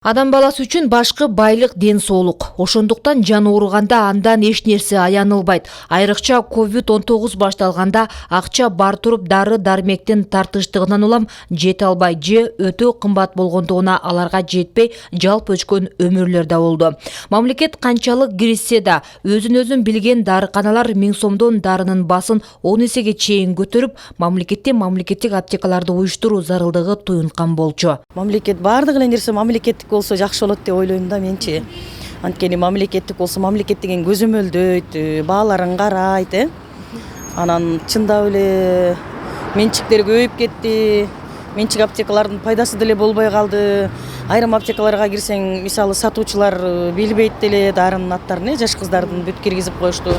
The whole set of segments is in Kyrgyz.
Адам баласы үчүн башкы байлык ден соолук. Ошондуктан жан ооруганда андан эч нерсе аянылбайт. Айрыкча COVID-19 башталганда акча бар туруп дары дармектин тартыштыгынан улам жете албай же өтө кымбат болгондугуна аларга жетпей жалп өчкөн өмүрлөр да болду. Мамлекет канчалык киришсе да өзүн билген дарыканалар 1000 сомдон дарынын басын 10 эсеге чейин көтөрүп, мамлекеттик аптекаларды уюштуруу зарылдыгы туюнткан болчу. Мамлекет бардык эле нерсе мамлекеттик болсо жакшы болот деп ойлойм да менчи. Анткени мамлекеттик болсо мамлекет деген көзөмөлдөйт, бааларын карайт, Анан чындап эле менчиктер көбөйүп кетти. Менчик аптекалардын пайдасы деле болбой калды. Айрым аптекаларга кирсең, мисалы сатуучулар билбейт деле дарынын аттарын, жаш кыздардын бүт киргизип коюшту.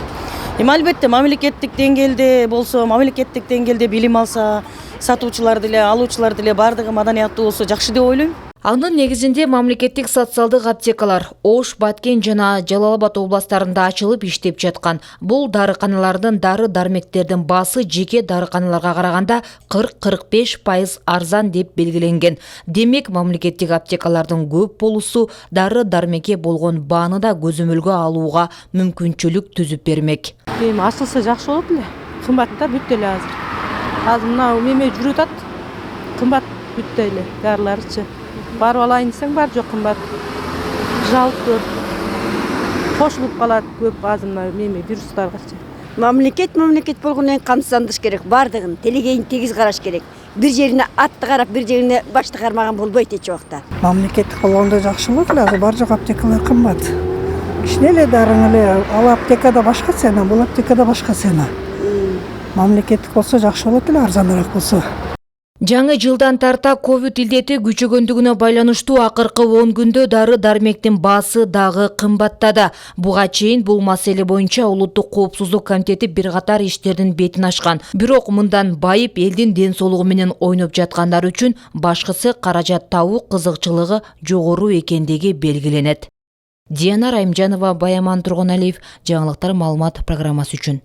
Албетте мамлекеттик деңгээлде болсо, мамлекеттик деңгээлде билим алса, сатуучулар деле, алуучулар деле бардыгы маданияттуу болсо жакшы деп ойлойм. Анын негизинде мамлекеттик социалдык аптекалар Ош, Баткен жана Жалал Абад областарында ачылып иштеп жаткан. Бул дарыканалардын дары дармектердин баасы жеке дарыканаларга караганда 40-45% арзан деп белгиленген. Демек, мамлекеттик аптекалардын көп болусу дары дармекке болгон бааны да көзөмөлгө алууга мүмкүнчүлүк түзүп бермек. Ачылса жакшы болот эле. Кымбаттар бүттү эле азыр. Азыр мына меме жүрүп атат. Кымбат бүттү эле дарыларычы. Барып алайын десең бар, жок кымбат. Жалп көп. Кошулуп калат көп азыр мына вирустаргачы. Мамлекет болгондон камсыздандырыш керек, бардыгын телегейин тегиз караш керек. Бир жерине атты карап, бир жерине башты кармаган болбойт эч убакта. Мамлекеттик болгондо жакшы болот эле, азыр бар жок аптекалар кымбат. Кичине эле дарың эле, ал аптекада башка цена, бул аптекада башка цена. Мамлекеттик болсо жакшы болот эле, арзаныраак болсо. Жаңы жылдан тарта ковид илдети күчөгөндүгүнө байланыштуу акыркы 10 күндө дары дармектин баасы дагы кымбаттады. Буга чейин бул маселе боюнча Улуттук коопсуздук комитети бир катар иштердин бетин ачкан. Бирок мындан байып элдин ден соолугу менен ойноп жаткандар үчүн башкысы каражат табуу кызыкчылыгы жогору экендиги белгиленет. Диана Райымжанова, Баяман Тургуналиев, жаңылыктар маалымат программасы үчүн.